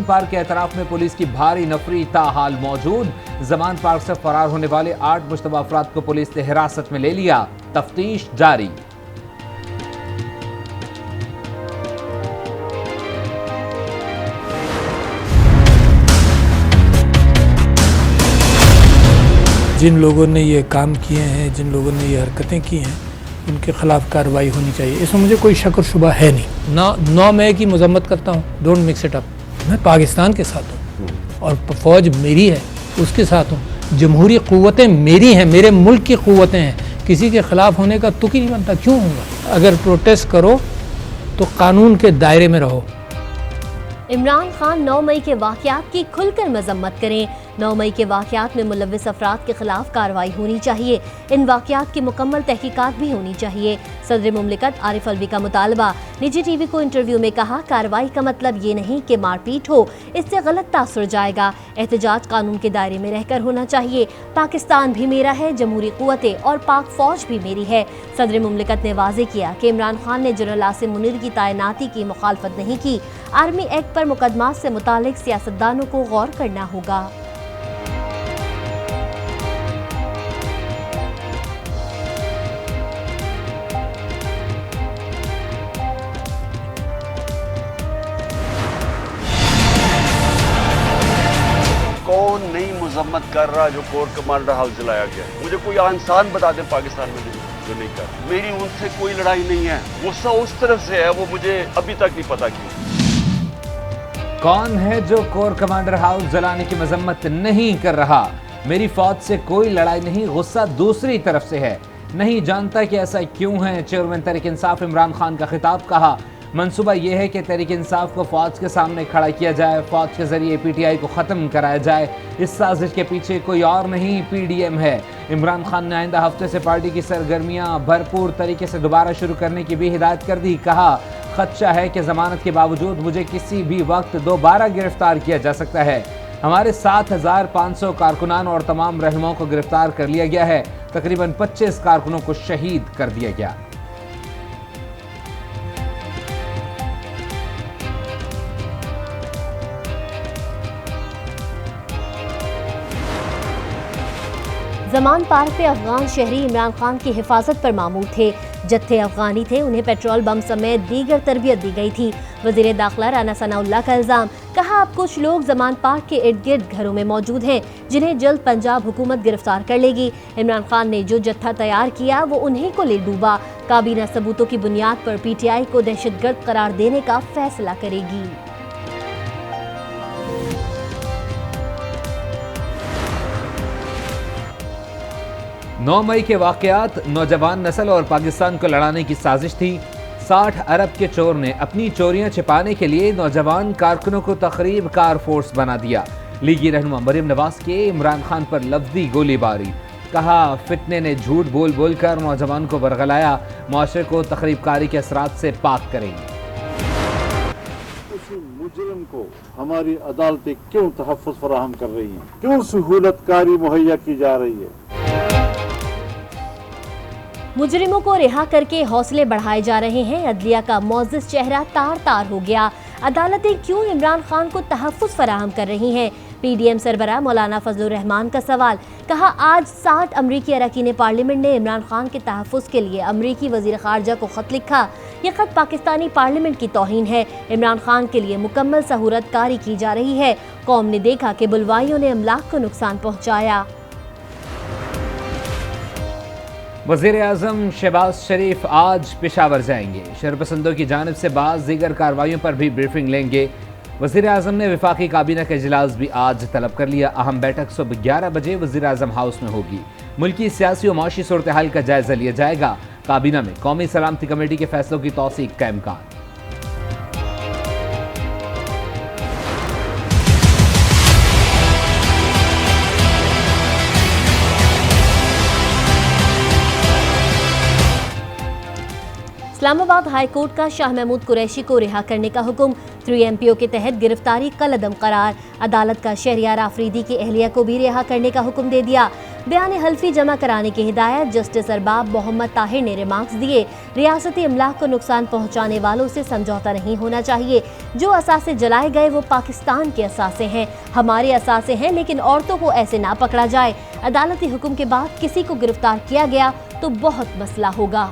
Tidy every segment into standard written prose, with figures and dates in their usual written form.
Park के एतराफ में police की भारी नफरी ताहाल मौजूद। जमान पार्क से फरार होने वाले 8 मुश्तबा अफराद को पुलिस ने हिरासत में ले लिया। तफ्तीश जारी। जिन लोगों ने ये काम किए हैं, जिन लोगों ने ये हरकतें की हैं, उनके खिलाफ कार्रवाई होनी चाहिए। इसमें मुझे कोई शक और शुबा है नहीं। नौ मैं की मजम्मत करता हूँ, डोंट मिक्स इट अप। मैं पाकिस्तान के साथ हूँ और फौज मेरी है, उसके साथ हूँ। जमहूरी क़ुव्वतें मेरी हैं, मेरे मुल्क की क़ुव्वतें हैं। किसी के ख़िलाफ़ होने का तुक ही नहीं बनता। क्यों होगा? अगर प्रोटेस्ट करो तो कानून के दायरे में रहो। इमरान खान 9 मई के वाक़यात की खुलकर मजम्मत करें। 9 मई के वाक़यात में मुलव्विस अफराद के खिलाफ कार्रवाई होनी चाहिए। इन वाक़यात की मुकम्मल तहकीकात भी होनी चाहिए। सदर मुमलिकत आरिफ अलवी का मुतालबा। निजी टीवी को इंटरव्यू में कहा, कार्रवाई का मतलब ये नहीं कि मारपीट हो, इससे गलत तासुर जाएगा। एहतजाज कानून के दायरे में रहकर होना चाहिए। पाकिस्तान भी मेरा है, जमहूरी क़ुव्वतें और पाक फौज भी मेरी है। सदर मुमलिकत ने वाज़े किया कि इमरान खान ने जनरल आसिम मुनीर की तैनाती की मुखालफत नहीं की। आर्मी एक्ट पर मुकदमात से मुतालिक सियासतदानों को गौर करना होगा। कौन नई मजम्मत कर रहा जो कोर्ट कमांडर हाउस जलाया गया? मुझे कोई इंसान बता दे पाकिस्तान में जो नहीं कर। मेरी उनसे कोई लड़ाई नहीं है, गुस्सा उस तरफ से है, वो मुझे अभी तक नहीं पता क्यों। कौन है जो कोर कमांडर हाउस जलाने की मजम्मत नहीं कर रहा? मेरी फौज से कोई लड़ाई नहीं, गुस्सा दूसरी तरफ से है। नहीं जानता कि ऐसा क्यों है। चेयरमैन तहरीक इंसाफ इमरान खान का खिताब। कहा, मंसूबा यह है कि तहरीक इंसाफ को फौज के सामने खड़ा किया जाए, फौज के जरिए पीटीआई को ख़त्म कराया जाए। इस साजिश के पीछे कोई और नहीं, पीडीएम है। इमरान खान ने आइंदा हफ्ते से पार्टी की सरगर्मियां भरपूर तरीके से दोबारा शुरू करने की भी हिदायत कर दी। कहा, खदशा है कि जमानत के बावजूद मुझे किसी भी वक्त दोबारा गिरफ्तार किया जा सकता है। हमारे 7,500 कारकुनान और तमाम रहनुमाओं को गिरफ्तार कर लिया गया है। तकरीबन 25 कारकुनों को शहीद कर दिया गया। जमान पार्क पे अफगान शहरी इमरान खान की हिफाजत पर मामूर थे। जत्थे अफगानी थे, उन्हें पेट्रोल बम समेत दीगर तरबियत दी गई थी। वजीर दाखिला राना सनाउल्लाह का इल्जाम। कहा, अब कुछ लोग जमान पार्क के इर्द गिर्द घरों में मौजूद हैं, जिन्हें जल्द पंजाब हुकूमत गिरफ्तार कर लेगी। इमरान खान ने जो जत्था तैयार किया वो उन्हीं को ले डूबा। काबीना सबूतों की बुनियाद पर पीटीआई को दहशतगर्द करार देने का फैसला करेगी। 9 मई के वाक़यात नौजवान नस्ल और पाकिस्तान को लड़ाने की साजिश थी। 60 अरब के चोर ने अपनी चोरियां छिपाने के लिए नौजवान कारकुनों को तकरीब कार फोर्स बना दिया। लीगी रहनुमा मरियम नवाज के इमरान खान पर लफ्जी गोलीबारी। कहा, फितने ने झूठ बोल बोल कर नौजवान को बरगलाया, मुआशरे को तकरीबकारी के असरात से पाक करेंगे। मुजरिम को हमारी अदालतें क्यों तहफ़्फ़ुज़ फराहम कर रही हैं? क्यों सहूलतकारी मुहैया की जा रही है? मुजरिमों को रिहा करके हौसले बढ़ाए जा रहे हैं। अदलिया का मोअज़्ज़ज़ चेहरा तार तार हो गया। अदालतें क्यों इमरान खान को तहफ़्फ़ुज़ फराहम कर रही हैं? पीडीएम सरबराह मौलाना फजलुर रहमान का सवाल। कहा, आज 60 अमरीकी अरकान पार्लियामेंट ने इमरान खान के तहफ़्फ़ुज़ के लिए अमरीकी वज़ीर ख़ारजा को ख़त लिखा। ये ख़त पाकिस्तानी पार्लियामेंट की तौहीन है। इमरान खान के लिए मुकम्मल सहूरत कारी की जा रही है। कौम ने देखा कि बुलवाइयों ने अमलाक को नुकसान पहुँचाया। वज़ीर आज़म शहबाज शरीफ आज पेशावर जाएंगे। शरपसंदों की जानिब से बाज़ दीगर कार्रवाइयों पर भी ब्रीफिंग लेंगे। वज़ीर आज़म ने वफाकी काबीना का इजलास भी आज तलब कर लिया। अहम बैठक सुबह 11 बजे वज़ीर आज़म हाउस में होगी। मुल्की सियासी और माशी सूरत हाल का जायजा लिया जाएगा। काबीना में कौमी सलामती कमेटी के फैसलों की तौसीक का इम्कान। इस्लामाबाद हाई कोर्ट का शाह महमूद कुरैशी को रिहा करने का हुक्म। 3MPO के तहत गिरफ्तारी कलअदम करार। अदालत का शहरियार आफरीदी की अहलिया को भी रिहा करने का हुक्म दे दिया। बयान हल्फी जमा कराने की हिदायत। जस्टिस अरबाब मोहम्मद ताहिर ने रिमार्क्स दिए। रियासती अमलाक को नुकसान पहुंचाने वालों से समझौता नहीं होना चाहिए। जो असासे जलाए गए वो पाकिस्तान के असासे हैं, हमारे असासे हैं, लेकिन औरतों को ऐसे ना पकड़ा जाए। अदालती हुक्म के बाद किसी को गिरफ्तार किया गया तो बहुत मसला होगा।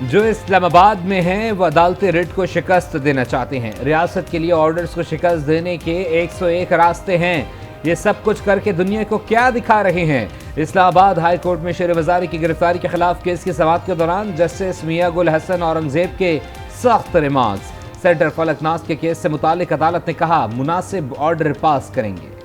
जो इस्लामाबाद में हैं वो अदालती रिट को शिकस्त देना चाहते हैं। रियासत के लिए ऑर्डर्स को शिकस्त देने के 101 रास्ते हैं। ये सब कुछ करके दुनिया को क्या दिखा रहे हैं। इस्लामाबाद हाई कोर्ट में शेर वज़ारी की गिरफ्तारी के खिलाफ केस की समाअत के दौरान जस्टिस मियां गुल हसन औरंगजेब के सख्त रिमार्क्स। सेंटर फलकनाज के केस से मुतालिक अदालत ने कहा मुनासिब ऑर्डर पास करेंगे।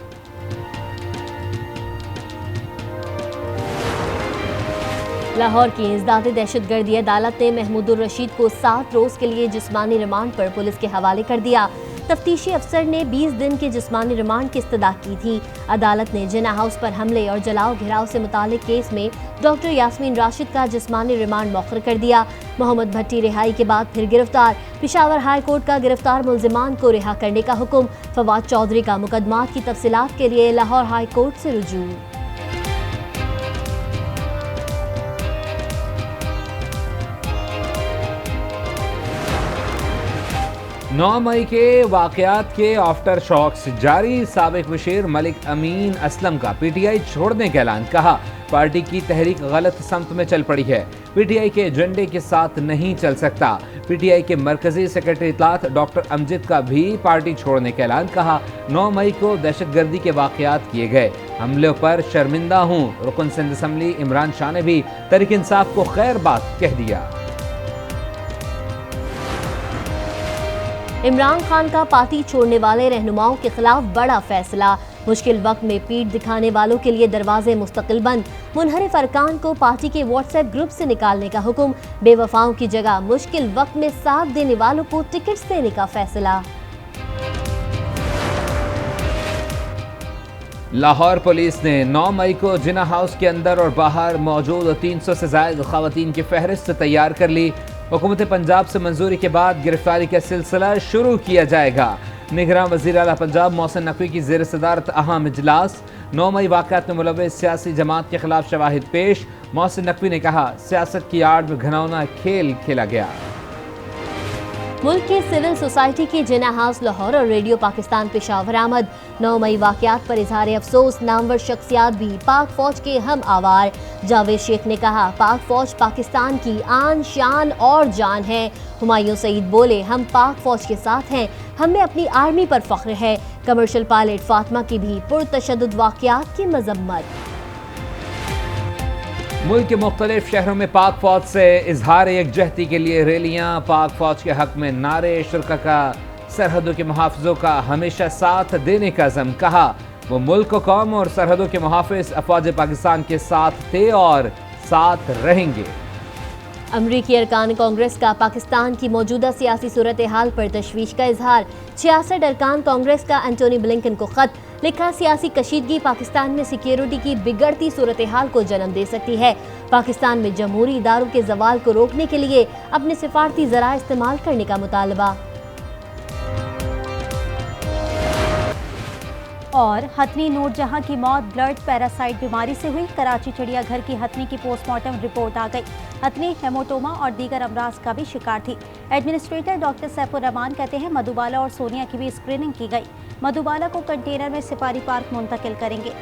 लाहौर की इंसदाद दहशतगर्दी अदालत ने महमूदुर रशीद को 7 रोज के लिए जिस्मानी रिमांड पर पुलिस के हवाले कर दिया। तफ्तीशी अफसर ने 20 दिन के जिस्मानी रिमांड की इस्तदा की थी। अदालत ने जिना हाउस पर हमले और जलाओ घिराव से मुतालिक केस में डॉक्टर यास्मीन राशिद का जिस्मानी रिमांड मौखर कर दिया। मोहम्मद भट्टी रिहाई के बाद फिर गिरफ्तार। पेशावर हाई कोर्ट का गिरफ्तार मुल्जिमान को रिहा करने का हुक्म। फवाद चौधरी का मुकदमात की तफसीलात के लिए लाहौर हाई कोर्ट से रुजू। 9 मई के वाक़यात के आफ्टर शॉक्स जारी। साबिक मुशीर मलिक अमीन असलम का PTI छोड़ने का ऐलान। कहा पार्टी की तहरीक गलत समत में चल पड़ी है, PTI के एजेंडे के साथ नहीं चल सकता। PTI के मरकजी सेक्रेटरी इत्तलात डॉक्टर अमजद का भी पार्टी छोड़ने का ऐलान। कहा 9 मई को दहशतगर्दी के वाक़यात किए गए, हमलों पर शर्मिंदा हूँ। रुकन सिंध असम्बली इमरान शाह ने भी तहरीक इंसाफ को खैर बात कह दिया। इमरान खान का पार्टी छोड़ने वाले रहनुमाओं के खिलाफ बड़ा फैसला। मुश्किल वक्त में पीठ दिखाने वालों के लिए दरवाजे मुस्तकिल बंद। मुनहरिफ अरकान को पार्टी के व्हाट्सएप ग्रुप से निकालने का हुक्म। बेवफाओं की जगह मुश्किल वक्त में साथ देने वालों को टिकट देने का फैसला। लाहौर पुलिस ने 9 मई को जिना हाउस के अंदर और बाहर मौजूद 300 से ज़ायद ख़वातीन की फहरिस्त तैयार कर ली। हुकूमत पंजाब से मंजूरी के बाद गिरफ्तारी का सिलसिला शुरू किया जाएगा। निगरान वज़ीर आला पंजाब मोहसिन नकवी की ज़ेर सदारत अहम इजलास। 9 मई वाक़यात में मुलव्वस सियासी जमात के खिलाफ शवाहिद पेश। मोहसिन नकवी ने कहा सियासत की आड़ में घिनौना खेल खेला गया। मुल्क की सिविल सोसाइटी की जिना हाउस लाहौर और रेडियो पाकिस्तान पेशावर आमद। 9 मई वाक़यात पर इजहार अफसोस। नामवर शख्सियात भी पाक फौज के हम आवार। जावेद शेख ने कहा पाक फौज पाकिस्तान की आन शान और जान है। हुमायूं सईद बोले हम पाक फौज के साथ हैं, हमें अपनी आर्मी पर फख्र है। कमर्शियल पायलट फातिमा की भी पुरतशद्दुद वाक़यात की मजम्मत। मुल्क के मुख्तलिफ शहरों में पाक फौज से इजहार यकजहती के लिए रैलियाँ। पाक फौज के हक में नारे। शुरा का सरहदों के मुहाफ़िज़ों का हमेशा साथ देने का अज़म। कहा वो मुल्क कौम और सरहदों के मुहाफ़िज़ अफ़वाज पाकिस्तान के साथ थे और साथ रहेंगे। अमरीकी अरकान कांग्रेस का पाकिस्तान की मौजूदा सियासी सूरत हाल पर तशवीश का इजहार। 66 अरकान कांग्रेस का एंटोनी ब्लिंकन को खत लिखा। सियासी कशीदगी पाकिस्तान में सिक्योरिटी की बिगड़ती सूरत हाल को जन्म दे सकती है। पाकिस्तान में जमहूरी इदारों के जवाल को रोकने के लिए अपने सिफारती ज़राए इस्तेमाल करने का मुतालबा। और हथनी नूरजहां की मौत ब्लड पैरासाइट बीमारी से हुई। कराची चिड़ियाघर की हथनी की पोस्टमार्टम रिपोर्ट आ गई। हथनी हेमोटोमा और दीगर अमराज का भी शिकार थी। एडमिनिस्ट्रेटर डॉक्टर सैफुर रहमान कहते हैं मधुबाला और सोनिया की भी स्क्रीनिंग की गई। मधुबाला को कंटेनर में सिपारी पार्क मुंतकिल करेंगे।